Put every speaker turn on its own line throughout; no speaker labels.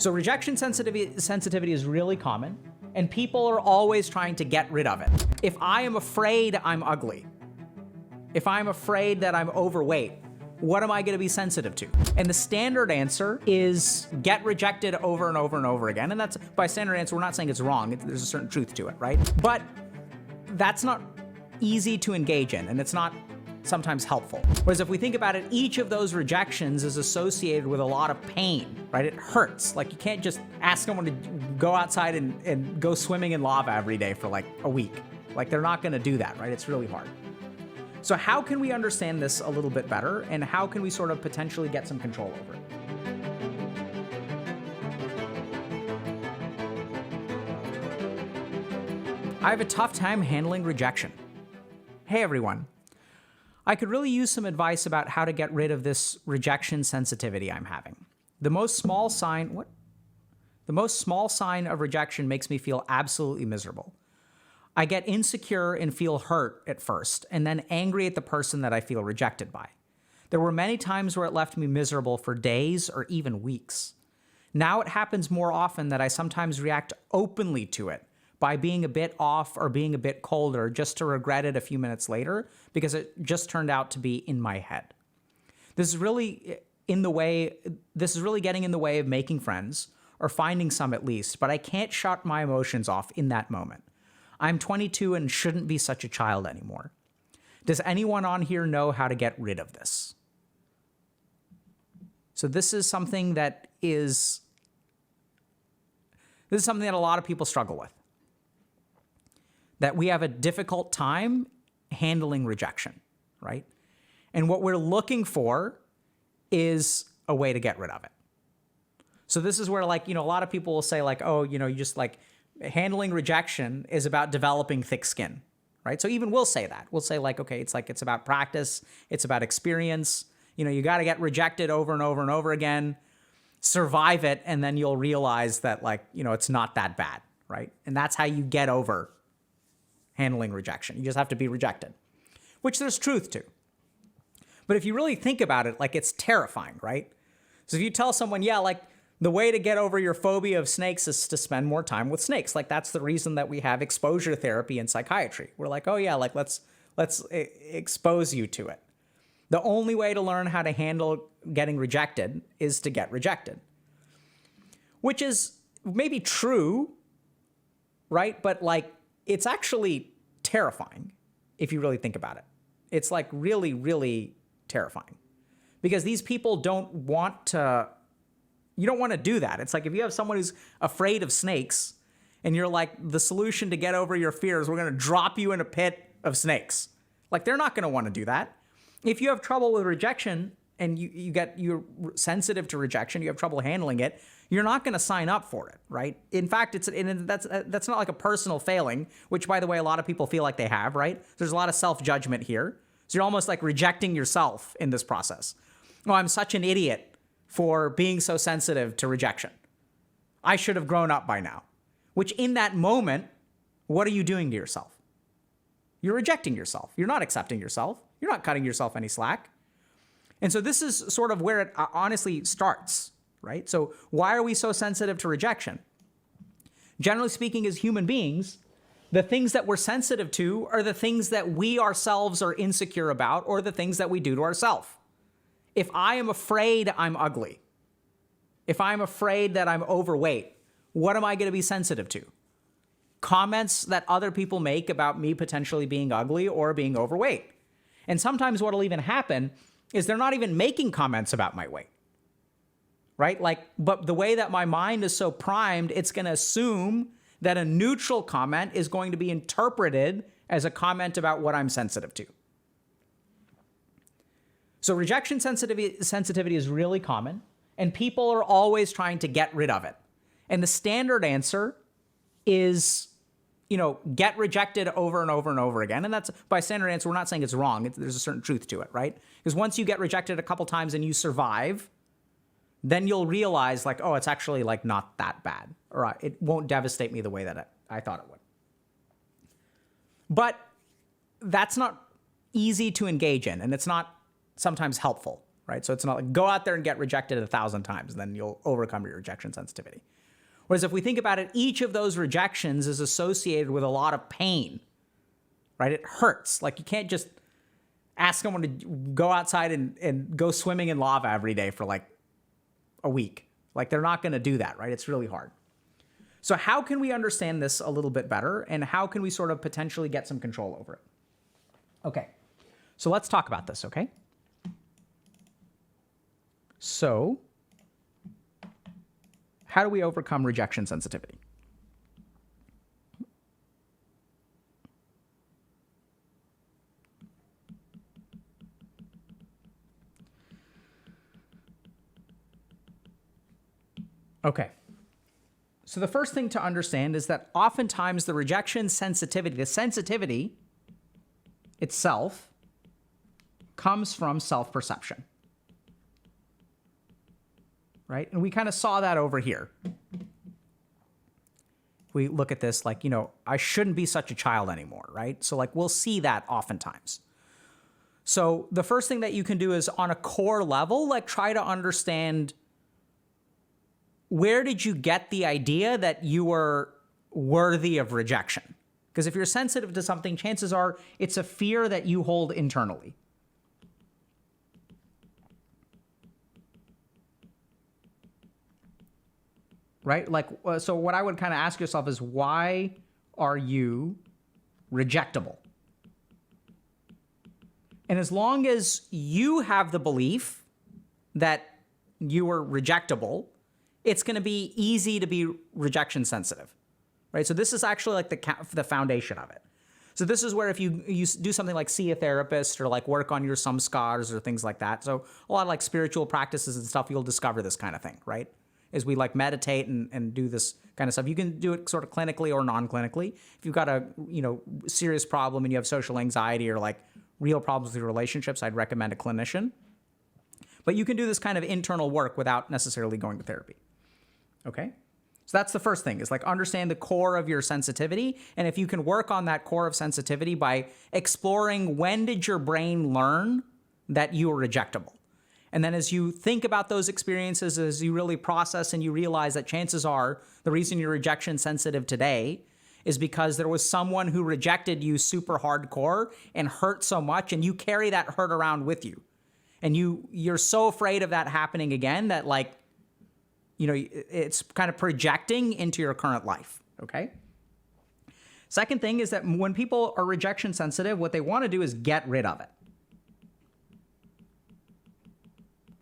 So rejection sensitivity is really common, and people are always trying to get rid of it. If I am afraid I'm ugly, if I'm afraid that I'm overweight, what am I going to be sensitive to? And the standard answer is get rejected over and over and over again. And that's, by standard answer, we're not saying it's wrong. There's a certain truth to it, right? But that's not easy to engage in, and it's not sometimes helpful. Whereas if we think about it, each of those rejections is associated with a lot of pain, right? It hurts. Like, you can't just ask someone to go outside and go swimming in lava every day for like a week. Like, they're not gonna do that, right? It's really hard. So how can we understand this a little bit better, and how can we sort of potentially get some control over it? I have a tough time handling rejection. Hey everyone. I could really use some advice about how to get rid of this rejection sensitivity I'm having. The most small sign of rejection makes me feel absolutely miserable. I get insecure and feel hurt at first, and then angry at the person that I feel rejected by. There were many times where it left me miserable for days or even weeks. Now it happens more often that I sometimes react openly to it by being a bit off or being a bit colder, just to regret it a few minutes later because it just turned out to be in my head. This is really getting in the way of making friends, or finding some at least, but I can't shut my emotions off in that moment. I'm 22 and shouldn't be such a child anymore. Does anyone on here know how to get rid of this? So this is something that a lot of people struggle with. That we have a difficult time handling rejection, right? And what we're looking for is a way to get rid of it. So this is where, like, a lot of people will say, like, oh, you just like, handling rejection is about developing thick skin, right? So even we'll say that. We'll say, like, okay, it's about practice, it's about experience. You got to get rejected over and over and over again, survive it, and then you'll realize that, like, it's not that bad, right? And that's how you get over handling rejection. You just have to be rejected, which there's truth to. But if you really think about it, like, it's terrifying, right? So if you tell someone, yeah, like, the way to get over your phobia of snakes is to spend more time with snakes. Like, that's the reason that we have exposure therapy in psychiatry. We're like, oh yeah, like, let's expose you to it. The only way to learn how to handle getting rejected is to get rejected, which is maybe true, right? But, like, it's actually terrifying if you really think about it. It's, like, really, really terrifying, because these people don't want to. You don't want to do that. It's like, if you have someone who's afraid of snakes and you're like, the solution to get over your fears, we're going to drop you in a pit of snakes. Like, they're not going to want to do that. If you have trouble with rejection and you're sensitive to rejection, you have trouble handling it, you're not going to sign up for it, right? In fact, that's not like a personal failing, which, by the way, a lot of people feel like they have, right? There's a lot of self-judgment here. So you're almost like rejecting yourself in this process. Oh, I'm such an idiot for being so sensitive to rejection. I should have grown up by now. Which, in that moment, what are you doing to yourself? You're rejecting yourself. You're not accepting yourself. You're not cutting yourself any slack. And so this is sort of where it honestly starts, right? So why are we so sensitive to rejection? Generally speaking, as human beings, the things that we're sensitive to are the things that we ourselves are insecure about, or the things that we do to ourselves. If I am afraid I'm ugly, if I'm afraid that I'm overweight, what am I going to be sensitive to? Comments that other people make about me potentially being ugly or being overweight. And sometimes what'll even happen is they're not even making comments about my weight, right? Like, but the way that my mind is so primed, it's going to assume that a neutral comment is going to be interpreted as a comment about what I'm sensitive to. So rejection sensitivity is really common, and people are always trying to get rid of it. And the standard answer is, get rejected over and over and over again. And that's, by standard answer, we're not saying it's wrong. There's a certain truth to it, right? Because once you get rejected a couple times and you survive, then you'll realize, like, oh, it's actually, like, not that bad, or it won't devastate me the way that I thought it would. But that's not easy to engage in, and it's not sometimes helpful. right? So it's not like go out there and get rejected 1,000 times, and then you'll overcome your rejection sensitivity. Whereas if we think about it, each of those rejections is associated with a lot of pain, right? It hurts. Like you can't just ask someone to go outside and go swimming in lava every day for like a week. Like they're not going to do that, right? It's really hard. So how can we understand this a little bit better, and how can we sort of potentially get some control over it? Okay, so let's talk about this, okay? So how do we overcome rejection sensitivity? Okay. So the first thing to understand is that oftentimes the rejection sensitivity, the sensitivity itself, comes from self-perception, right? And we kind of saw that over here. We look at this like, you know, I shouldn't be such a child anymore, right? So like we'll see that oftentimes. So the first thing that you can do is on a core level, like try to understand, where did you get the idea that you were worthy of rejection? Because if you're sensitive to something, chances are it's a fear that you hold internally. Right? Like, so what I would kind of ask yourself is, why are you rejectable? And as long as you have the belief that you are rejectable, it's going to be easy to be rejection sensitive, right? So this is actually like the foundation of it. So this is where if you do something like see a therapist or like work on your samskars or things like that. So a lot of like spiritual practices and stuff, you'll discover this kind of thing, right? As we like meditate and do this kind of stuff. You can do it sort of clinically or non-clinically. If you've got a, you know, serious problem and you have social anxiety or like real problems with your relationships, I'd recommend a clinician. But you can do this kind of internal work without necessarily going to therapy. Okay, so that's the first thing, is like understand the core of your sensitivity. And if you can work on that core of sensitivity by exploring, when did your brain learn that you were rejectable? And then as you think about those experiences, as you really process and you realize that chances are the reason you're rejection sensitive today is because there was someone who rejected you super hardcore and hurt so much, and you carry that hurt around with you. And you're so afraid of that happening again that like, you know, it's kind of projecting into your current life, okay? Second thing is that when people are rejection sensitive, what they want to do is get rid of it,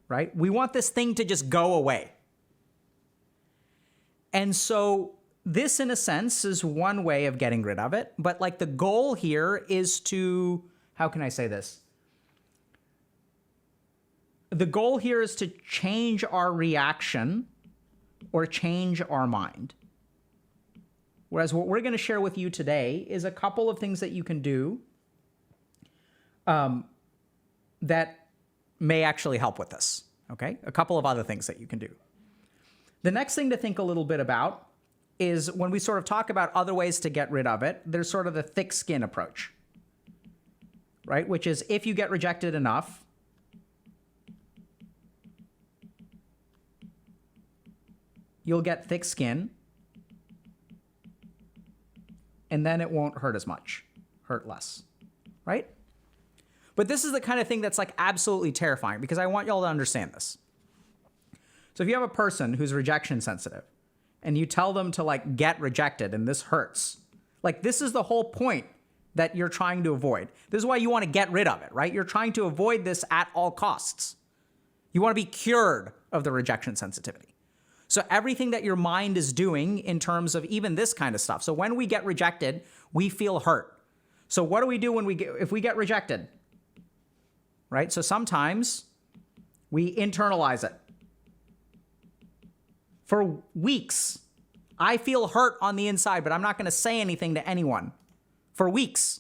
right? We want this thing to just go away. And so this, in a sense, is one way of getting rid of it. But like the goal here is to, how can I say this? The goal here is to change our reaction or change our mind. Whereas what we're going to share with you today is a couple of things that you can do that may actually help with this, okay? A couple of other things that you can do. The next thing to think a little bit about is when we sort of talk about other ways to get rid of it, there's sort of the thick skin approach, right? Which is if you get rejected enough, you'll get thick skin, and then it won't hurt as much, hurt less, right? But this is the kind of thing that's like absolutely terrifying, because I want y'all to understand this. So if you have a person who's rejection sensitive and you tell them to like get rejected and this hurts, like this is the whole point that you're trying to avoid. This is why you want to get rid of it, right? You're trying to avoid this at all costs. You want to be cured of the rejection sensitivity. So everything that your mind is doing in terms of even this kind of stuff. So when we get rejected, we feel hurt. So what do we do if we get rejected? Right? So sometimes we internalize it. For weeks, I feel hurt on the inside, but I'm not going to say anything to anyone for weeks.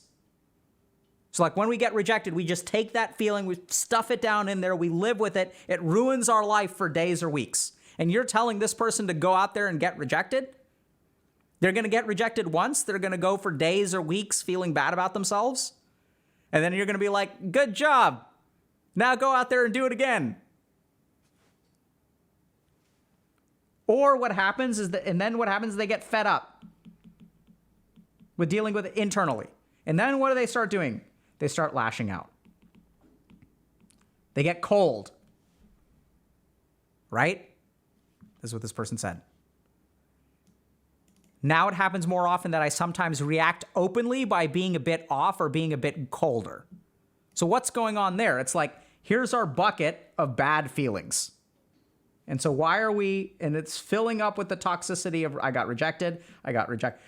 So like when we get rejected, we just take that feeling, we stuff it down in there, we live with it. It ruins our life for days or weeks. And you're telling this person to go out there and get rejected? They're going to get rejected once. They're going to go for days or weeks feeling bad about themselves. And then you're going to be like, good job. Now go out there and do it again. Or what happens is that, and then what happens is they get fed up with dealing with it internally. And then what do they start doing? They start lashing out. They get cold. Right? This is what this person said. Now it happens more often that I sometimes react openly by being a bit off or being a bit colder. So what's going on there? It's like, here's our bucket of bad feelings. And so why are we, and it's filling up with the toxicity of I got rejected, rejected,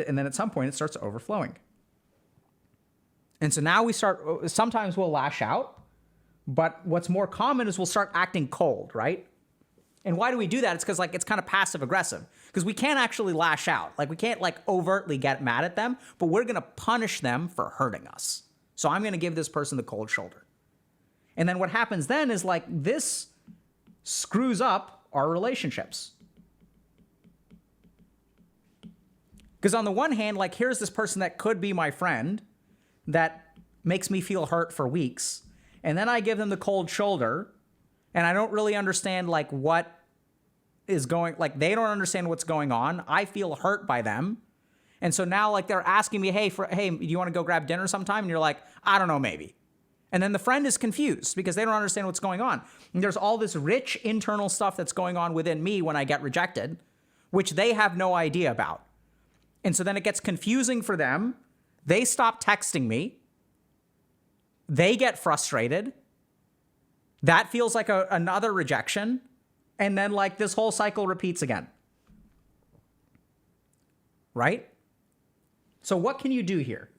and then at some point it starts overflowing. And so now we start, sometimes we'll lash out, but what's more common is we'll start acting cold, right? And why do we do that? It's because like it's kind of passive aggressive, because we can't actually lash out. Like we can't like overtly get mad at them, but we're going to punish them for hurting us. So I'm going to give this person the cold shoulder. And then what happens then is like this screws up our relationships. Because on the one hand, like here's this person that could be my friend that makes me feel hurt for weeks. And then I give them the cold shoulder and I don't really understand like what is going, like they don't understand what's going on. I feel hurt by them. And so now like they're asking me, hey, do you want to go grab dinner sometime? And you're like, I don't know, maybe. And then the friend is confused because they don't understand what's going on. And there's all this rich internal stuff that's going on within me when I get rejected, which they have no idea about. And so then it gets confusing for them. They stop texting me. They get frustrated. That feels like another rejection. And then like this whole cycle repeats again. Right? So what can you do here?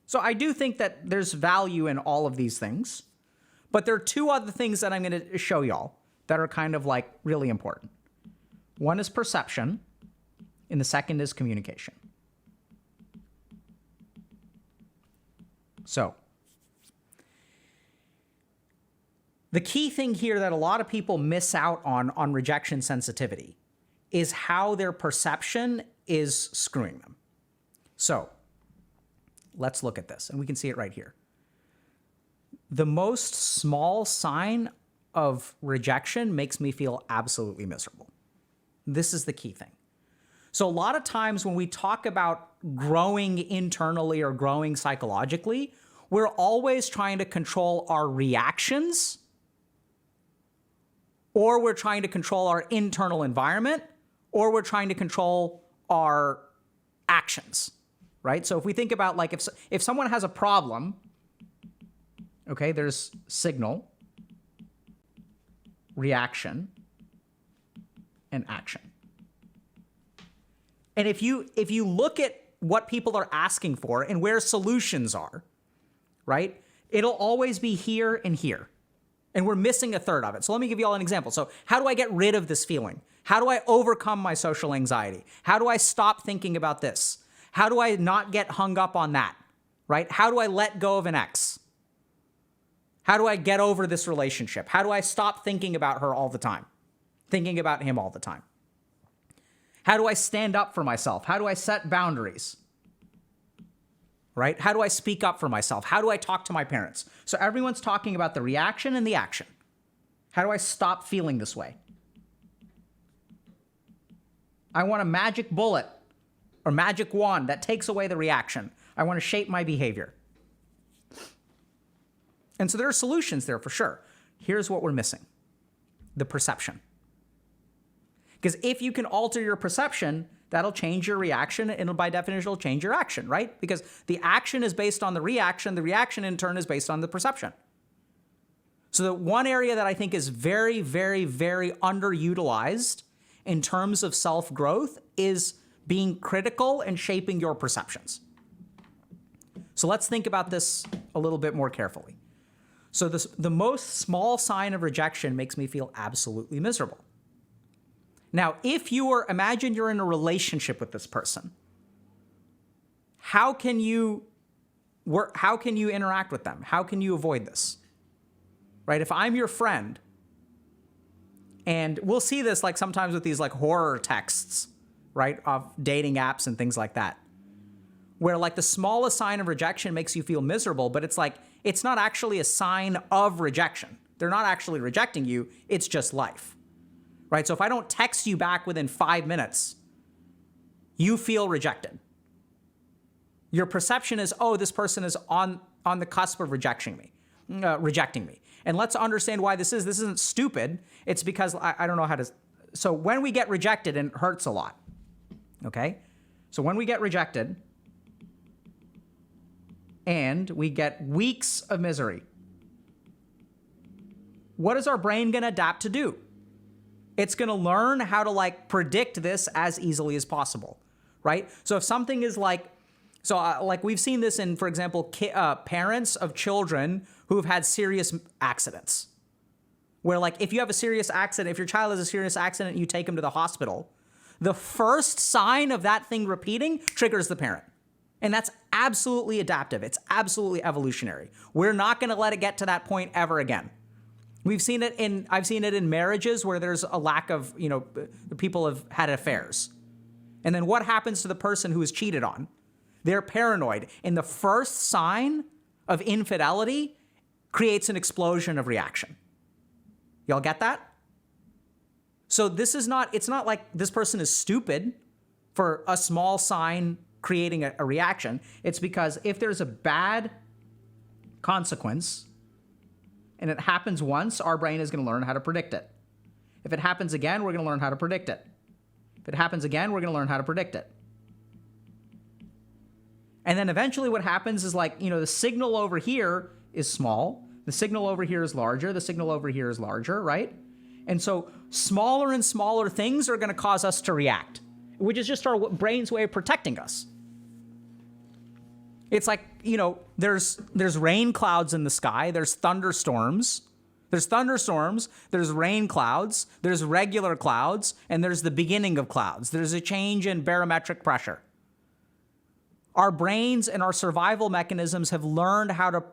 So I do think that there's value in all of these things, but there are two other things that I'm going to show y'all that are kind of like really important. One is perception, and the second is communication. So the key thing here that a lot of people miss out on rejection sensitivity is how their perception is screwing them. So let's look at this, and we can see it right here. The most small sign of rejection makes me feel absolutely miserable. This is the key thing. So a lot of times when we talk about growing internally or growing psychologically, we're always trying to control our reactions, or we're trying to control our internal environment, or we're trying to control our actions. Right? So if we think about like if someone has a problem, okay, there's signal, reaction, and action. And if you look at what people are asking for and where solutions are, right? It'll always be here and here. And we're missing a third of it. So let me give you all an example. So how do I get rid of this feeling? How do I overcome my social anxiety? How do I stop thinking about this? How do I not get hung up on that, right? How do I let go of an ex? How do I get over this relationship? How do I stop thinking about her all the time? Thinking about him all the time? How do I stand up for myself? How do I set boundaries? Right? How do I speak up for myself? How do I talk to my parents? So everyone's talking about the reaction and the action. How do I stop feeling this way? I want a magic bullet or magic wand that takes away the reaction. I want to shape my behavior. And so there are solutions there for sure. Here's what we're missing: the perception. Because if you can alter your perception, that'll change your reaction, and by definition, it'll change your action, right? Because the action is based on the reaction in turn is based on the perception. So the one area that I think is very, very, very underutilized in terms of self-growth is being critical and shaping your perceptions. So let's think about this a little bit more carefully. So the most small sign of rejection makes me feel absolutely miserable. Now, imagine you're in a relationship with this person. How can you interact with them? How can you avoid this? Right? If I'm your friend, and we'll see this like sometimes with these like horror texts, right, of dating apps and things like that, where like the smallest sign of rejection makes you feel miserable, but it's like it's not actually a sign of rejection. They're not actually rejecting you. It's just life, right? So if I don't text you back within 5 minutes, you feel rejected. Your perception is, oh, this person is on the cusp of rejecting me. And let's understand why this is. This isn't stupid. It's because I don't know how to. So when we get rejected, and it hurts a lot, okay? So when we get rejected and we get weeks of misery, what is our brain going to adapt to do? It's going to learn how to like predict this as easily as possible, right? So if something is like, like we've seen this in, for example, parents of children who've had serious accidents, where like if you have a serious accident, if your child has a serious accident and you take them to the hospital, the first sign of that thing repeating triggers the parent. And that's absolutely adaptive. It's absolutely evolutionary. We're not going to let it get to that point ever again. I've seen it in marriages where there's a lack of, the people have had affairs. And then what happens to the person who is cheated on? They're paranoid. And the first sign of infidelity creates an explosion of reaction. Y'all get that? So it's not like this person is stupid for a small sign creating a reaction. It's because if there's a bad consequence and it happens once, our brain is going to learn how to predict it. If it happens again, we're going to learn how to predict it. If it happens again, we're going to learn how to predict it. And then eventually what happens is like, the signal over here is small. The signal over here is larger. The signal over here is larger, right? And so smaller and smaller things are going to cause us to react, which is just our brain's way of protecting us. It's like, there's rain clouds in the sky. There's thunderstorms. There's rain clouds. There's regular clouds. And there's the beginning of clouds. There's a change in barometric pressure. Our brains and our survival mechanisms have learned how to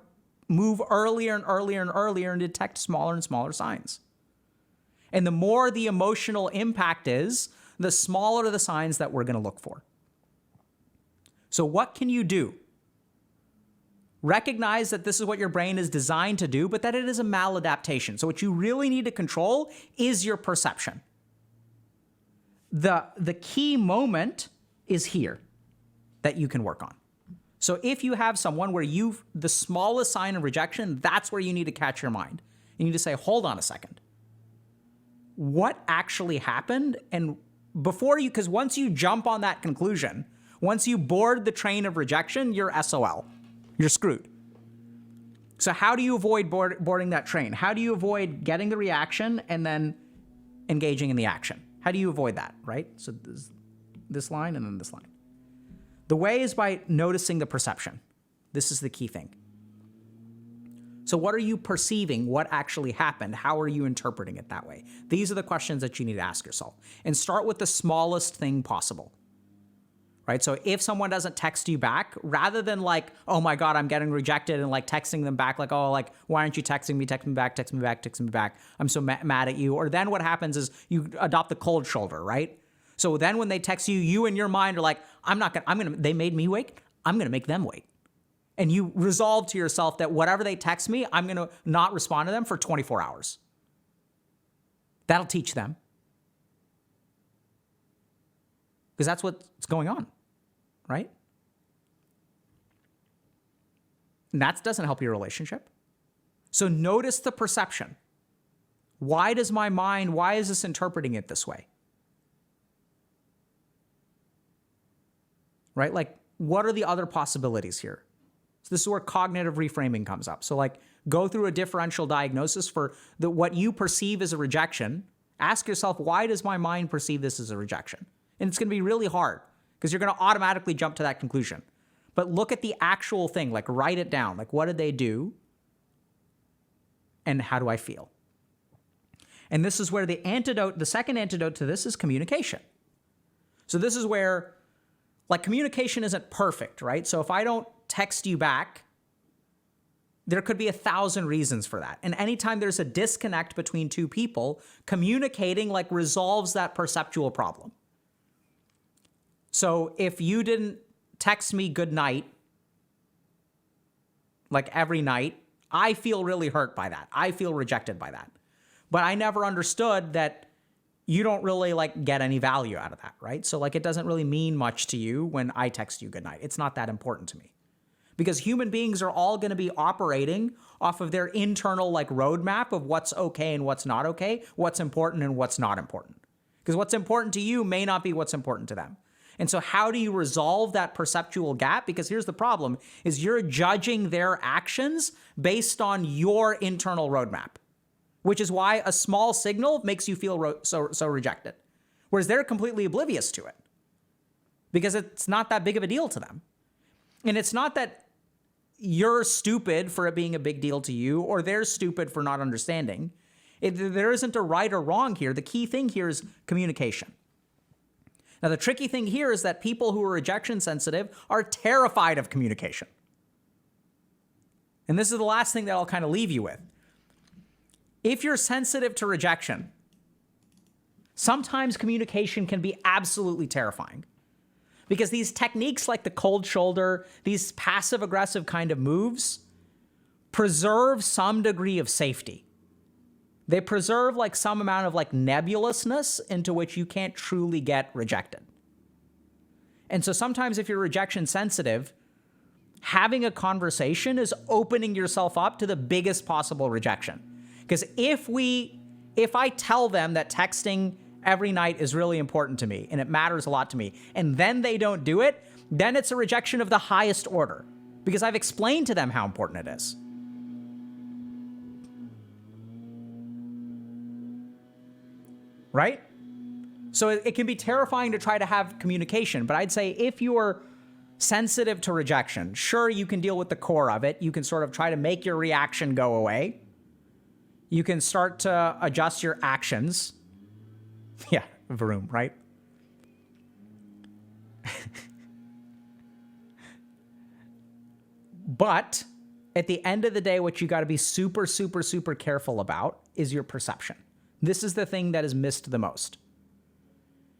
move earlier and earlier and earlier and detect smaller and smaller signs. And the more the emotional impact is, the smaller the signs that we're going to look for. So what can you do? Recognize that this is what your brain is designed to do, but that it is a maladaptation. So what you really need to control is your perception. The key moment is here that you can work on. So if you have someone where the smallest sign of rejection, that's where you need to catch your mind. You need to say, hold on a second. What actually happened? And because once you jump on that conclusion, once you board the train of rejection, you're SOL. You're screwed. So how do you avoid boarding that train? How do you avoid getting the reaction and then engaging in the action? How do you avoid that, right? So this line and then this line. The way is by noticing the perception. This is the key thing. So what are you perceiving? What actually happened? How are you interpreting it that way? These are the questions that you need to ask yourself. And start with the smallest thing possible. Right? So if someone doesn't text you back, rather than like, oh my God, I'm getting rejected, and like texting them back, like, oh, like, why aren't you texting me? Text me back, text me back, text me back. I'm so mad at you. Or then what happens is you adopt the cold shoulder, right? So then when they text you, you in your mind are like, they made me wait. I'm going to make them wait. And you resolve to yourself that whatever they text me, I'm going to not respond to them for 24 hours. That'll teach them. Because that's what's going on, right? And that doesn't help your relationship. So notice the perception. Why is this interpreting it this way? Right? Like, what are the other possibilities here? So this is where cognitive reframing comes up. So like, go through a differential diagnosis for what you perceive as a rejection. Ask yourself, why does my mind perceive this as a rejection? And it's going to be really hard because you're going to automatically jump to that conclusion. But look at the actual thing, like write it down. Like, what did they do? And how do I feel? And this is where the second antidote to this is communication. So this is where, like, communication isn't perfect, right? So if I don't text you back, there could be 1,000 reasons for that. And anytime there's a disconnect between two people, communicating like resolves that perceptual problem. So if you didn't text me good night, like every night, I feel really hurt by that. I feel rejected by that. But I never understood that you don't really like get any value out of that, right? So like it doesn't really mean much to you when I text you goodnight. It's not that important to me. Because human beings are all going to be operating off of their internal like roadmap of what's okay and what's not okay, what's important and what's not important. Because what's important to you may not be what's important to them. And so how do you resolve that perceptual gap? Because here's the problem, is you're judging their actions based on your internal roadmap, which is why a small signal makes you feel so rejected, whereas they're completely oblivious to it because it's not that big of a deal to them. And it's not that you're stupid for it being a big deal to you or they're stupid for not understanding. There isn't a right or wrong here. The key thing here is communication. Now, the tricky thing here is that people who are rejection sensitive are terrified of communication. And this is the last thing that I'll kind of leave you with. If you're sensitive to rejection, sometimes communication can be absolutely terrifying. Because these techniques like the cold shoulder, these passive-aggressive kind of moves, preserve some degree of safety. They preserve like some amount of like nebulousness into which you can't truly get rejected. And so sometimes if you're rejection sensitive, having a conversation is opening yourself up to the biggest possible rejection. Because if I tell them that texting every night is really important to me and it matters a lot to me, and then they don't do it, then it's a rejection of the highest order because I've explained to them how important it is. Right? So it can be terrifying to try to have communication, but I'd say if you're sensitive to rejection, sure, you can deal with the core of it. You can sort of try to make your reaction go away. You can start to adjust your actions. Yeah, vroom, right? But at the end of the day, what you got to be super, super, super careful about is your perception. This is the thing that is missed the most.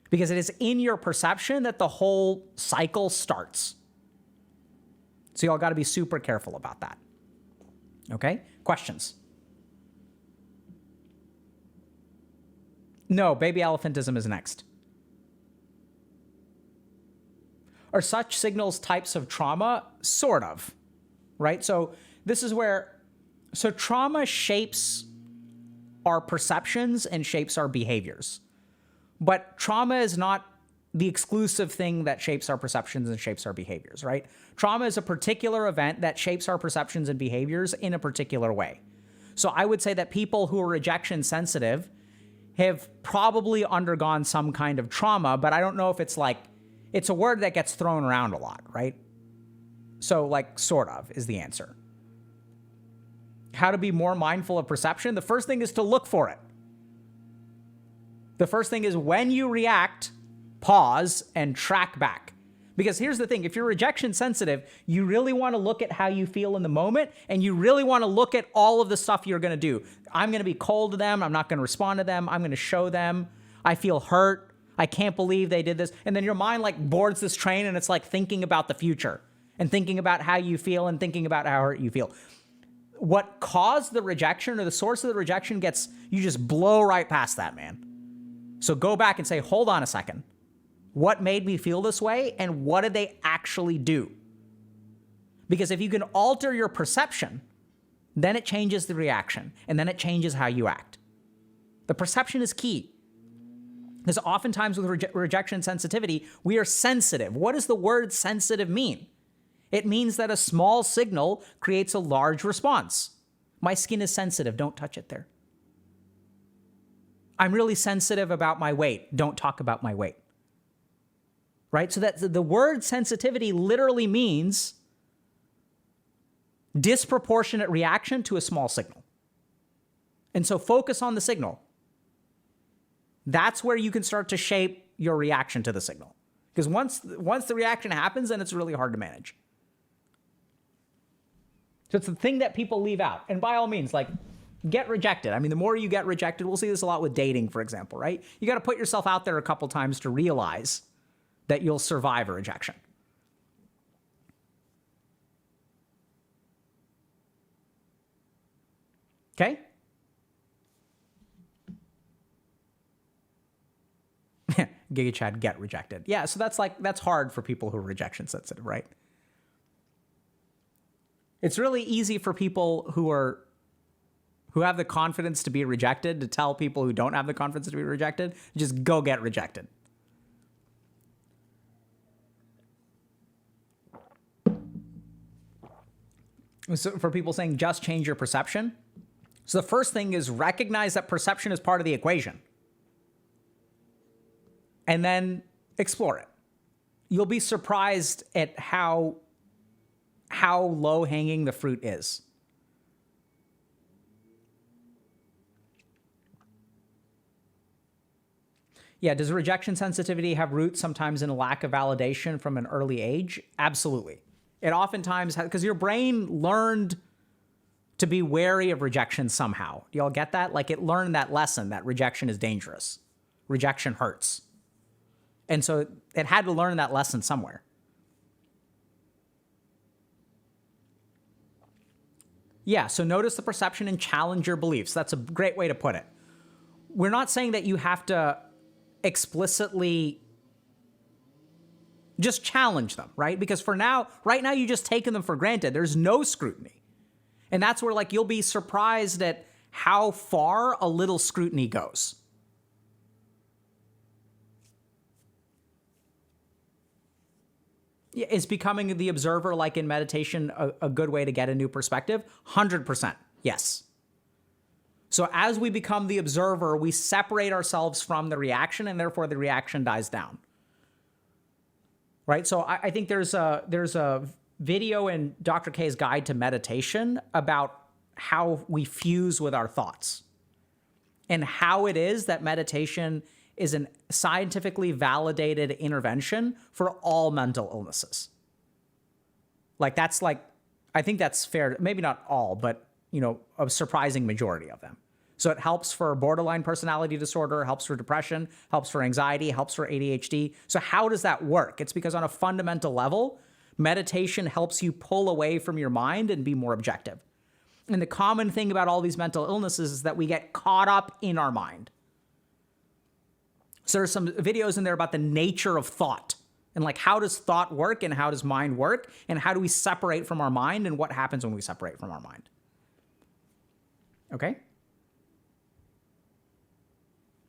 Because it is in your perception that the whole cycle starts. So y'all got to be super careful about that. Okay? Questions? No, baby elephantism is next. Are such signals types of trauma? Sort of, right? So this is where, so trauma shapes our perceptions and shapes our behaviors. But trauma is not the exclusive thing that shapes our perceptions and shapes our behaviors, right? Trauma is a particular event that shapes our perceptions and behaviors in a particular way. So I would say that people who are rejection sensitive have probably undergone some kind of trauma, but I don't know if it's like, it's a word that gets thrown around a lot, right? So like sort of is the answer. How to be more mindful of perception? The first thing is to look for it. The first thing is when you react, pause and track back. Because here's the thing, if you're rejection sensitive, you really want to look at how you feel in the moment and you really want to look at all of the stuff you're going to do. I'm going to be cold to them. I'm not going to respond to them. I'm going to show them. I feel hurt. I can't believe they did this. And then your mind like boards this train and it's like thinking about the future and thinking about how you feel and thinking about how hurt you feel. What caused the rejection or the source of the rejection gets, you just blow right past that, man. So go back and say, hold on a second. What made me feel this way and what did they actually do? Because if you can alter your perception, then it changes the reaction and then it changes how you act. The perception is key. Because oftentimes with rejection sensitivity, we are sensitive. What does the word sensitive mean? It means that a small signal creates a large response. My skin is sensitive. Don't touch it there. I'm really sensitive about my weight. Don't talk about my weight. Right? So that the word sensitivity literally means disproportionate reaction to a small signal. And so focus on the signal. That's where you can start to shape your reaction to the signal. Because once the reaction happens, then it's really hard to manage. So it's the thing that people leave out. And by all means, like, get rejected. I mean, the more you get rejected, we'll see this a lot with dating, for example, right? You got to put yourself out there a couple times to realize that you'll survive a rejection. Okay? Giga Chad, get rejected. Yeah, so that's hard for people who are rejection sensitive, right? It's really easy for people who have the confidence to be rejected to tell people who don't have the confidence to be rejected, just go get rejected. So for people saying just change your perception. So the first thing is recognize that perception is part of the equation. And then explore it. You'll be surprised at how low-hanging the fruit is. Yeah, does rejection sensitivity have roots sometimes in a lack of validation from an early age? Absolutely. It oftentimes has, because your brain learned to be wary of rejection somehow. Do y'all get that? Like, it learned that lesson that rejection is dangerous. Rejection hurts. And so it had to learn that lesson somewhere. Yeah, so notice the perception and challenge your beliefs. That's a great way to put it. We're not saying that you have to explicitly just challenge them, right? Because for now, right now, you just taken them for granted. There's no scrutiny. And that's where, like, you'll be surprised at how far a little scrutiny goes. Is becoming the observer, like in meditation, a good way to get a new perspective? 100%, yes. So as we become the observer, we separate ourselves from the reaction, and therefore the reaction dies down. Right? So I think there's a video in Dr. K's Guide to Meditation about how we fuse with our thoughts and how it is that meditation is a scientifically validated intervention for all mental illnesses. Like, that's like, I think that's fair. Maybe not all, but, you know, a surprising majority of them. So it helps for borderline personality disorder, helps for depression, helps for anxiety, helps for ADHD. So how does that work? It's because on a fundamental level, meditation helps you pull away from your mind and be more objective. And the common thing about all these mental illnesses is that we get caught up in our mind. So there's some videos in there about the nature of thought and, like, how does thought work and how does mind work and how do we separate from our mind and what happens when we separate from our mind. Okay?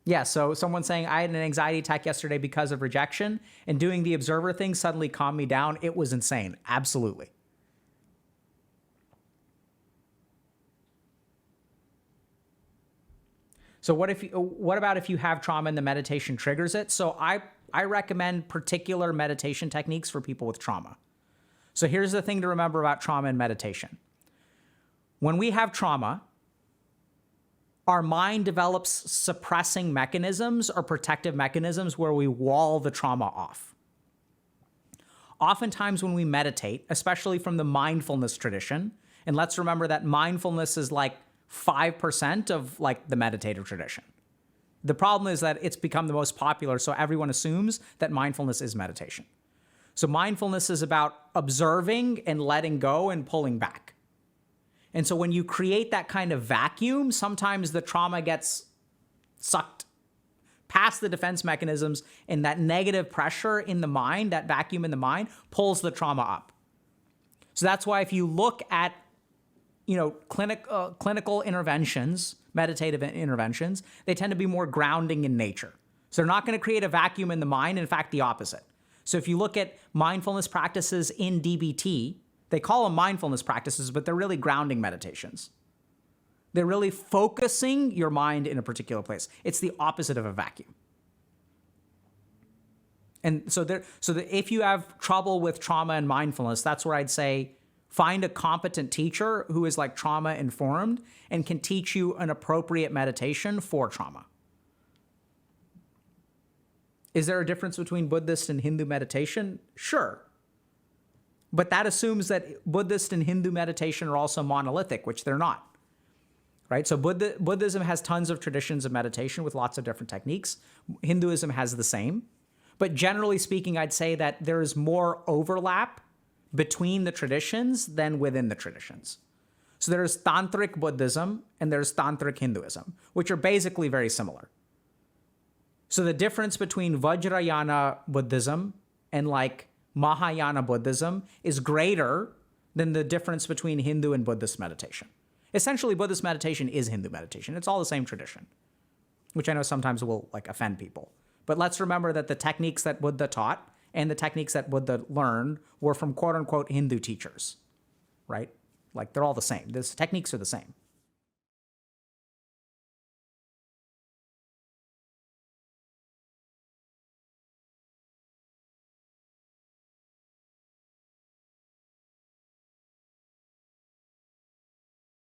Yeah, so someone's saying, I had an anxiety attack yesterday because of rejection, and doing the observer thing suddenly calmed me down. It was insane. Absolutely. So what about if you have trauma and the meditation triggers it? So I recommend particular meditation techniques for people with trauma. So here's the thing to remember about trauma and meditation. When we have trauma, our mind develops suppressing mechanisms or protective mechanisms where we wall the trauma off. Oftentimes when we meditate, especially from the mindfulness tradition, and let's remember that mindfulness is like 5% of, like, the meditative tradition. The problem is that it's become the most popular, so everyone assumes that mindfulness is meditation. So mindfulness is about observing and letting go and pulling back. And so when you create that kind of vacuum, sometimes the trauma gets sucked past the defense mechanisms, and that negative pressure in the mind, that vacuum in the mind, pulls the trauma up. So that's why if you look at, you know, clinical interventions, meditative interventions, they tend to be more grounding in nature. So they're not going to create a vacuum in the mind. In fact, the opposite. So if you look at mindfulness practices in DBT, they call them mindfulness practices, but they're really grounding meditations. They're really focusing your mind in a particular place. It's the opposite of a vacuum. And so if you have trouble with trauma and mindfulness, that's where I'd say find a competent teacher who is, like, trauma informed and can teach you an appropriate meditation for trauma. Is there a difference between Buddhist and Hindu meditation? Sure. But that assumes that Buddhist and Hindu meditation are also monolithic, which they're not. Right? So Buddhism has tons of traditions of meditation with lots of different techniques. Hinduism has the same. But generally speaking, I'd say that there is more overlap between the traditions than within the traditions. So there's Tantric Buddhism and there's Tantric Hinduism, which are basically very similar. So the difference between Vajrayana Buddhism and like Mahayana Buddhism is greater than the difference between Hindu and Buddhist meditation. Essentially, Buddhist meditation is Hindu meditation. It's all the same tradition, which I know sometimes will like offend people. But let's remember that the techniques that Buddha taught and the techniques that Buddha learned were from quote unquote Hindu teachers, right? Like they're all the same. The techniques are the same.